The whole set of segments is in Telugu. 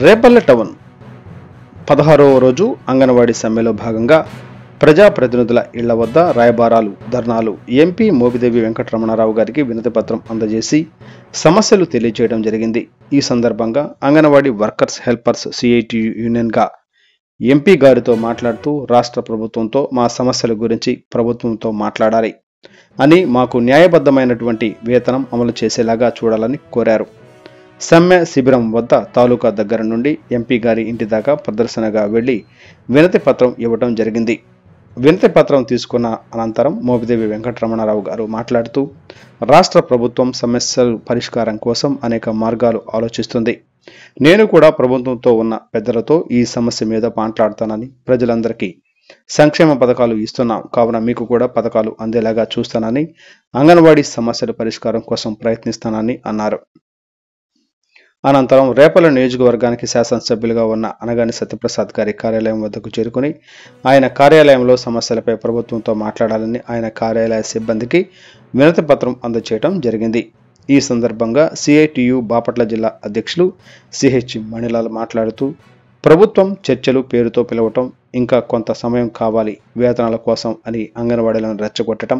రేపల్లె టౌన్ 16వ రోజు అంగన్వాడీ సమ్మెలో భాగంగా ప్రజాప్రతినిధుల ఇళ్ల వద్ద రాయబారాలు, ధర్నాలు ఎంపీ మోపిదేవి వెంకటరమణారావు గారికి వినతి పత్రం అందజేసి సమస్యలు తెలియజేయడం జరిగింది. ఈ సందర్భంగా అంగన్వాడీ వర్కర్స్ హెల్పర్స్ సిఐటియు యూనియన్గా ఎంపీ గారితో మాట్లాడుతూ రాష్ట్ర ప్రభుత్వంతో మా సమస్యల గురించి ప్రభుత్వంతో మాట్లాడాలి అని, మాకు న్యాయబద్ధమైనటువంటి వేతనం అమలు చేసేలాగా చూడాలని కోరారు. సమ్మె శిబిరం వద్ద తాలూకా దగ్గర నుండి ఎంపీ గారి ఇంటి దాకా ప్రదర్శనగా వెళ్లి వినతి పత్రం ఇవ్వడం జరిగింది. వినతి పత్రం తీసుకున్న అనంతరం మోపిదేవి వెంకటరమణారావు గారు మాట్లాడుతూ రాష్ట్ర ప్రభుత్వం సమస్యల పరిష్కారం కోసం అనేక మార్గాలు ఆలోచిస్తుంది. నేను కూడా ప్రభుత్వంతో ఉన్న పెద్దలతో ఈ సమస్య మీద మాట్లాడతానని, ప్రజలందరికీ సంక్షేమ పథకాలు ఇస్తున్నాం కావున మీకు కూడా పథకాలు అందేలాగా చూస్తానని, అంగన్వాడీ సమస్యల పరిష్కారం కోసం ప్రయత్నిస్తానని అన్నారు. అనంతరం రేపల్లె నియోజకవర్గానికి శాసనసభ్యులుగా ఉన్న అనగాని సత్యప్రసాద్ గారి కార్యాలయం వద్దకు చేరుకుని ఆయన కార్యాలయంలో సమస్యలపై ప్రభుత్వంతో మాట్లాడాలని ఆయన కార్యాలయ సిబ్బందికి వినతి పత్రం అందజేయడం జరిగింది. ఈ సందర్భంగా సిఐటియు బాపట్ల జిల్లా అధ్యక్షులు సిహెచ్ మణిలాల్ మాట్లాడుతూ ప్రభుత్వం చర్చలు పేరుతో పిలవటం, ఇంకా కొంత సమయం కావాలి వేతనాల కోసం అని అంగన్వాడీలను రెచ్చగొట్టడం,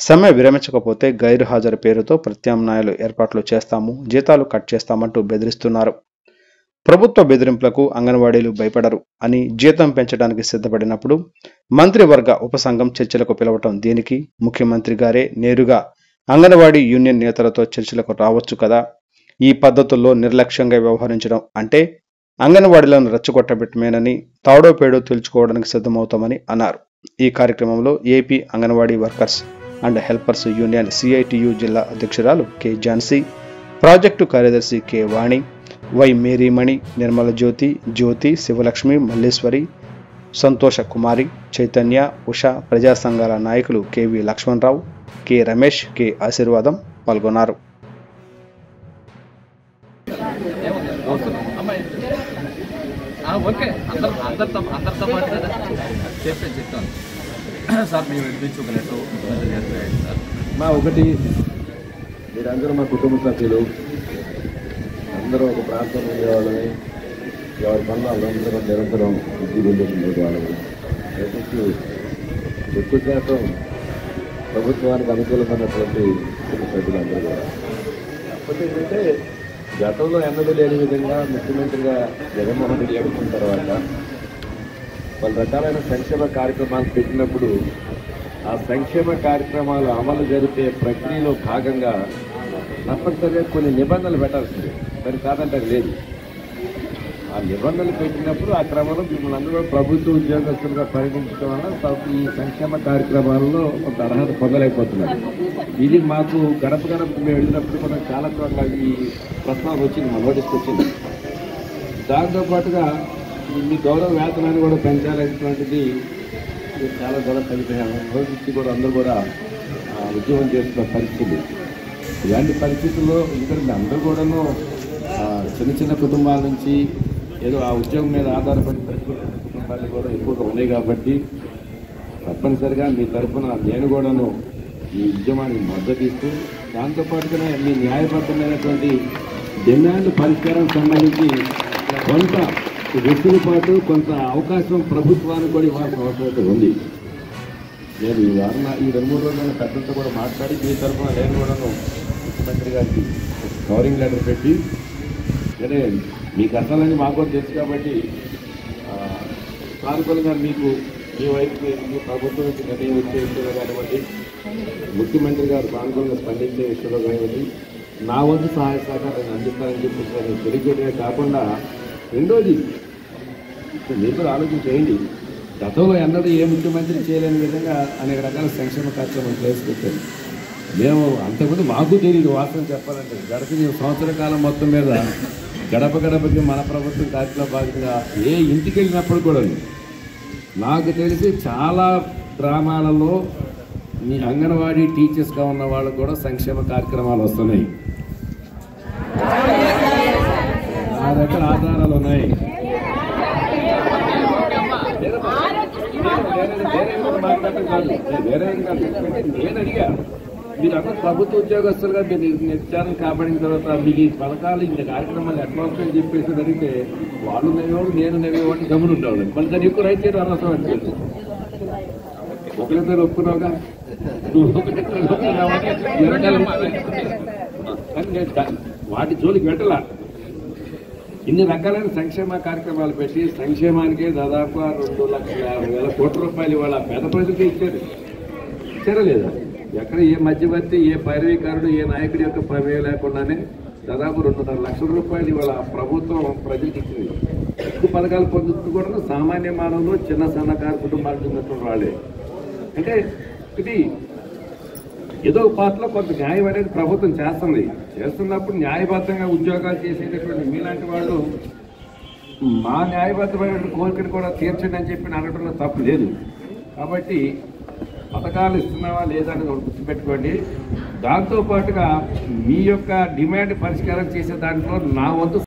సమ్మె విరమించకపోతే గైర్హాజరు పేరుతో ప్రత్యామ్నాయాలు ఏర్పాట్లు చేస్తాము, జీతాలు కట్ చేస్తామంటూ బెదిరిస్తున్నారు. ప్రభుత్వ బెదిరింపులకు అంగన్వాడీలు భయపడరు అని, జీతం పెంచడానికి సిద్ధపడినప్పుడు మంత్రివర్గ ఉపసంఘం చర్చలకు పిలవటం దేనికి? ముఖ్యమంత్రి గారే నేరుగా అంగన్వాడీ యూనియన్ నేతలతో చర్చలకు రావచ్చు కదా. ఈ పద్ధతుల్లో నిర్లక్ష్యంగా వ్యవహరించడం అంటే అంగన్వాడీలను రెచ్చగొట్టబెట్టమేనని, తాడో పేడో తేల్చుకోవడానికి సిద్ధమవుతామని అన్నారు. ఈ కార్యక్రమంలో AP anganwadi workers and helpers union CITU జిల్లా అధ్యక్షురాలు కె ఝాన్సీ, ప్రాజెక్టు కార్యదర్శి కె వాణి, వై మేరీమణి, నిర్మల జ్యోతి, జ్యోతి, శివలక్ష్మి, మల్లేశ్వరి, సంతోష కుమారి, చైతన్య, ఉష, ప్రజా సంఘాల నాయకులు KV Lakshmanarao, K Ramesh, K Ashirvadam పాల్గొన్నారు. ఓకే, అందరితో చెప్తాను సార్. మేము వినిపించుకున్నట్టు మా ఒకటి, మీరందరూ మా కుటుంబ సభ్యులు, అందరూ ఒక ప్రాంతం ఉండేవాళ్ళని, ఎవరి పనులు అందరూ నిరంతరం ఉద్యోగం వాళ్ళని ఎక్కువ శాతం ప్రభుత్వానికి అనుకూలమైనటువంటి కుటుంబ సభ్యులందరూ కూడా. కాకపోతే ఏంటంటే గతంలో ఎన్నడూ లేని విధంగా ముఖ్యమంత్రిగా జగన్మోహన్ రెడ్డి ఎన్నుకున్న తర్వాత పలు రకాలైన సంక్షేమ కార్యక్రమాలు పెట్టినప్పుడు ఆ సంక్షేమ కార్యక్రమాలు అమలు జరిపే ప్రక్రియలో భాగంగా తప్పనిసరిగా కొన్ని నిబంధనలు పెట్టాల్సింది. మరి కాదంటే లేదు. ఆ నిబంధనలు పెట్టినప్పుడు ఆ క్రమంలో మిమ్మల్ని అందరూ ప్రభుత్వ ఉద్యోగస్తులుగా పరిగణించడం వల్ల ఈ సంక్షేమ కార్యక్రమాలలో కొంత అర్హత పొందలేకపోతున్నారు. ఇది మాకు గడప మేము వెళ్ళినప్పుడు కూడా చాలా చోట్ల ఈ ప్రస్తావన వచ్చింది, మా నోటీస్కి వచ్చింది. దాంతోపాటుగా మీ గౌరవ వేతనాన్ని కూడా పెంచాలనేటువంటిది చాలా దూరం తగ్గిపోయాము. రోజు కూడా అందరూ కూడా ఉద్యోగం చేస్తున్న పరిస్థితులు. ఇలాంటి పరిస్థితుల్లో ఎందుకంటే అందరూ కూడాను చిన్న చిన్న కుటుంబాల నుంచి ఏదో ఆ ఉద్యోగం మీద ఆధారపడి కుటుంబాలు కూడా ఎక్కువగా ఉన్నాయి కాబట్టి తప్పనిసరిగా మీ తరఫున నేను కూడాను ఈ ఉద్యమానికి మద్దతు ఇస్తూ దాంతోపాటుగానే మీ న్యాయబద్ధమైనటువంటి డిమాండ్ పరిష్కారం సంబంధించి కొంత వెసులుబాటు, కొంత అవకాశం ప్రభుత్వానికి కూడా ఇవ్వాల్సిన అవసరం ఉంది. నేను ఈ 2-3 రోజుల పెద్దలతో కూడా మాట్లాడి మీ తరఫున నేను కూడాను ముఖ్యమంత్రి గారికి కవరింగ్ లెటర్ పెట్టి, అంటే మీ కష్టాలన్నీ మాకు కూడా తెలుసు కాబట్టి సానుకూలంగా మీకు మీ వైపు మీ ప్రభుత్వం నుంచి నిర్ణయం వచ్చే విషయంలో కానివ్వండి, ముఖ్యమంత్రి గారు సానుకూలంగా స్పందించే విషయంలో కానివ్వండి నా వంతు సహాయ సహకారాన్ని అందిస్తానని చెప్పి తెలియజేయడమే కాకుండా, రెండోది మీరు కూడా ఆలోచన చేయండి. గతంలో ఎన్నడూ ఏ ముఖ్యమంత్రి చేయలేని విధంగా అనేక రకాల సంక్షేమ కార్యక్రమాలు ప్రవేశపెట్టారు. మేము అంతకుముందు మాకు తెలియదు వాస్తవం చెప్పాలంటే. గడిచిన సంవత్సర కాలం మొత్తం మీద గడప గడపకి మన ప్రభుత్వం కార్యక్రమం భాగంగా ఏ ఇంటికి వెళ్ళినప్పుడు కూడా నాకు తెలిసి చాలా గ్రామాలలో మీ అంగన్వాడీ టీచర్స్గా ఉన్న వాళ్ళు కూడా సంక్షేమ కార్యక్రమాలు వస్తున్నాయి. నా దగ్గర ఆధారాలు ఉన్నాయి. వేరే కాదు, నేను అడిగా మీరు అందరూ ప్రభుత్వ ఉద్యోగస్తులుగా మీరు నిర్చారం కాబడిన తర్వాత మీకు ఈ పథకాలు ఇంత కార్యక్రమాలు ఎట్లా వస్తాయని చెప్పేసి అడిగితే వాళ్ళు నవ్వేవాడు నేను నవ్వేవాడిని గమని ఉండేవాడు మళ్ళీ దాన్ని ఎక్కువ రైతు చేయడం అనవసరం అనిపించింది. ఒకరిద్దరు ఒప్పుకున్నావుగా నువ్వు ఒకరిద్దరు ఒప్పుకున్నావా? కానీ నేను వాటి జోలికి పెట్టలా. ఇన్ని రకాలైన సంక్షేమ కార్యక్రమాలు పెట్టి సంక్షేమానికే దాదాపు 2,50,000 కోట్ల రూపాయలు ఇవాళ పేద ప్రజలకి ఇచ్చారా లేదా? ఎక్కడ ఏ మధ్యవర్తి ఏ పైరవీకారుడు ఏ నాయకుడి యొక్క ప్రమేయం లేకుండానే దాదాపు 2.5 లక్షల రూపాయలు ఇవాళ ప్రభుత్వం ప్రజలకు ఇచ్చింది. ఎక్కువ పథకాలు పొందుతూ కూడా సామాన్య మానవులు చిన్న సన్నకారు కుటుంబాలకు చెందినటువంటి వాళ్ళే. అంటే ఇది ఏదో పాటలో కొంత న్యాయం అనేది ప్రభుత్వం చేస్తున్నప్పుడు న్యాయబద్ధంగా ఉద్యోగాలు చేసేటటువంటి మీలాంటి వాళ్ళు మా న్యాయబద్ధమైన కోరికను కూడా తీర్చండి అని చెప్పి అనడంలో తప్పు లేదు. కాబట్టి పథకాలు ఇస్తున్నావా లేదా అని గుర్తుపెట్టుకోండి. దాంతోపాటుగా మీ యొక్క డిమాండ్ పరిష్కారం చేసే దాంట్లో నా వంతు